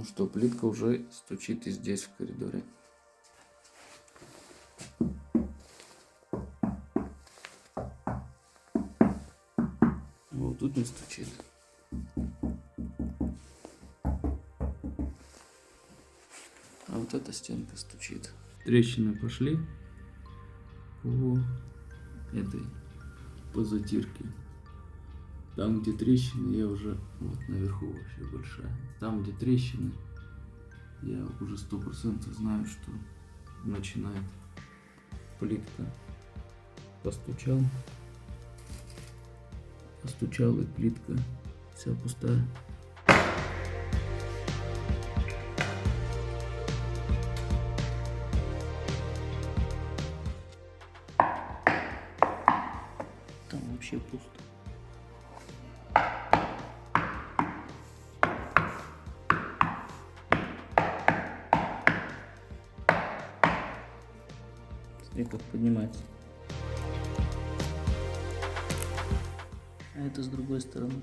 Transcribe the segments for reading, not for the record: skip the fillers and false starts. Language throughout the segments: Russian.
Ну что, плитка уже стучит и здесь, в коридоре. Вот тут не стучит. А вот эта стенка стучит. Трещины пошли по затирке. Там, где трещины, я уже, вот наверху вообще большая. Там, где трещины, я уже 100% знаю, что начинает плитка. Постучал и плитка вся пустая. Там вообще пусто. Смотри, как поднимается. А это с другой стороны.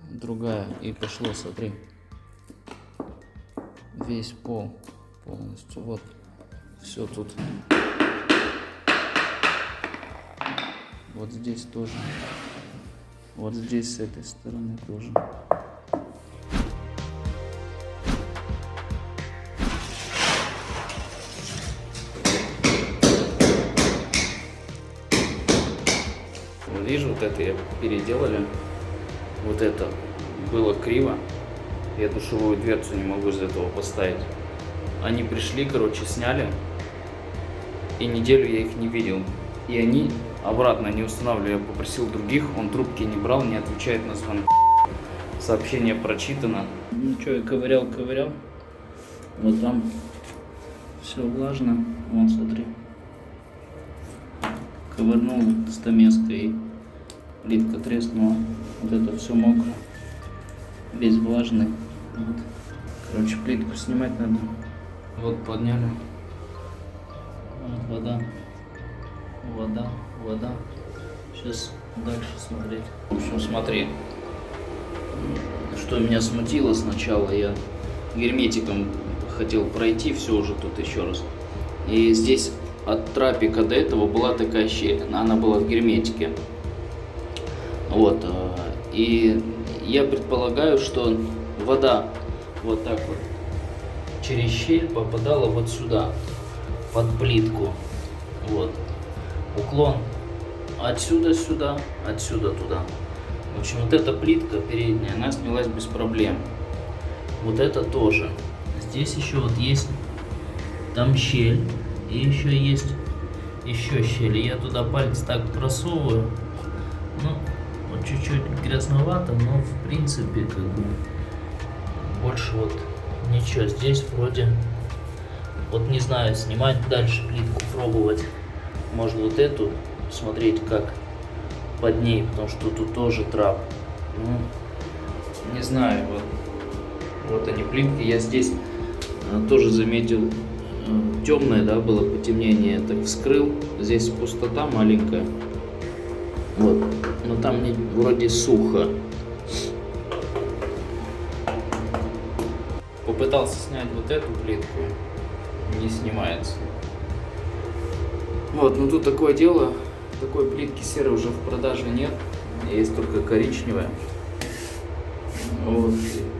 Другая. И пошло, смотри. Весь пол полностью. Вот. Все тут. Вот здесь тоже. Вот здесь с этой стороны тоже. Вижу, вот это переделали. Вот это было криво. Я душевую дверцу не могу из этого поставить. Они пришли, короче, сняли. И неделю я их не видел. И они обратно не устанавливали. Я попросил других, он трубки не брал, не отвечает на звонки. Сообщение прочитано. Ну что, я ковырял. Вот там все влажно. Вон, смотри. Ковырнул стамеской, и плитка треснула. Вот это все мокро. Весь влажный. Вот. Короче, плитку снимать надо. Вот подняли. Вот вода. Сейчас дальше смотреть. В общем, смотри. Что меня смутило сначала, я герметиком хотел пройти все уже тут еще раз. И здесь от трапика до этого была такая щель. Она была в герметике. Вот. И я предполагаю, что вода вот так вот через щель попадала вот сюда, под плитку. Вот. Уклон отсюда сюда, отсюда туда. В общем, вот эта плитка передняя, она снялась без проблем. Вот это тоже. Здесь еще вот есть там щель. И еще есть щель. Я туда палец так просовываю. Ну, вот чуть-чуть грязновато, но в принципе как бы больше вот ничего. Здесь вроде, вот не знаю, снимать дальше плитку, пробовать. Может вот эту смотреть, как под ней, потому что тут тоже трап. Ну, не знаю, вот они плитки. Я здесь тоже заметил, темное, да, было потемнение. Так вскрыл, здесь пустота маленькая. Вот, но там вроде сухо. Попытался снять вот эту плитку, не снимается. Вот, ну тут такое дело. Такой плитки серой уже в продаже нет, есть только коричневая. Вот,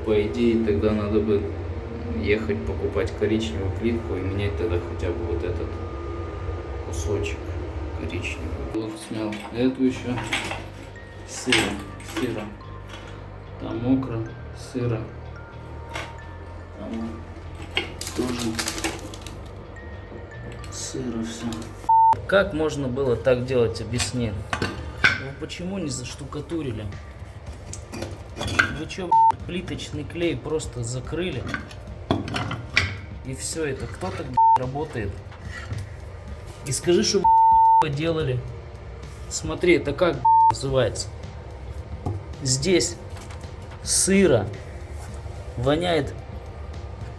по идее тогда надо бы ехать покупать коричневую плитку и менять тогда хотя бы вот этот кусочек коричневый. Вот снял эту еще. Сыро. Там мокро, сыро. Там тоже сыро все. Как можно было так делать, объясни. Вы почему не заштукатурили? Вы что, плиточный клей просто закрыли? И все это. Кто так работает? И скажи, что делали. Смотри, это как называется? Здесь сыро, воняет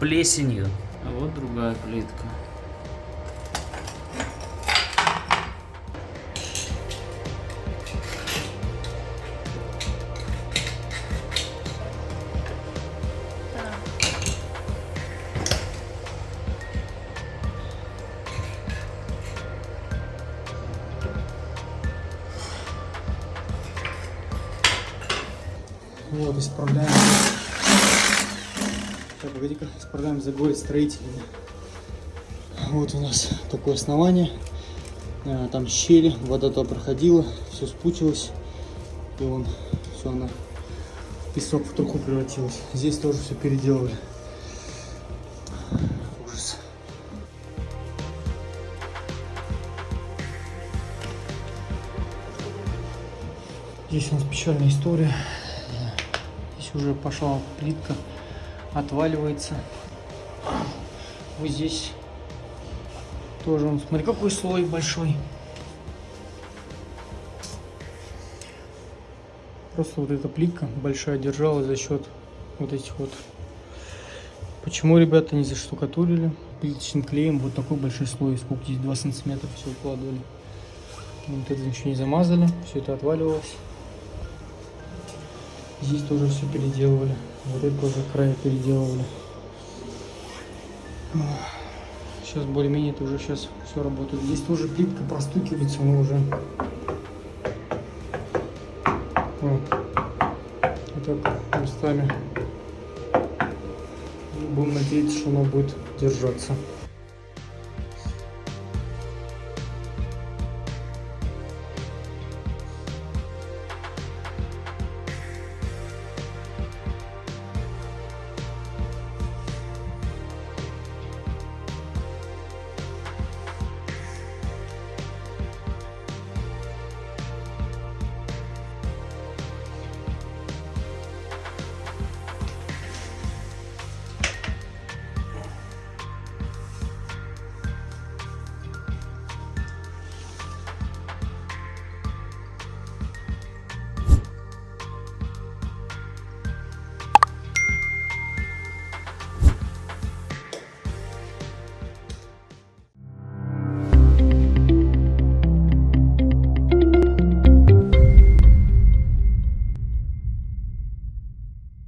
плесенью. А вот другая плитка. Вот, исправляем. Так, погоди-ка, исправляем забор строителями. Вот у нас такое основание. Там щели, вода туда проходила, все спутилось. И вон, все, она в песок, в труху превратилась. Здесь тоже все переделали. Ужас. Здесь у нас печальная история. Здесь уже пошла плитка, отваливается. Вот здесь тоже, он, смотри, какой слой большой. Просто вот эта плитка большая держалась за счет вот этих вот. Почему ребята не заштукатурили плиточным клеем вот такой большой слой? Сколько здесь? 2 сантиметра все укладывали. Вот это ничего не замазали, все это отваливалось. Здесь тоже все переделывали. Вот это тоже края переделывали. Сейчас более-менее это уже сейчас все работает. Здесь тоже плитка простукивается, но уже. Вот так местами. Будем надеяться, что оно будет держаться.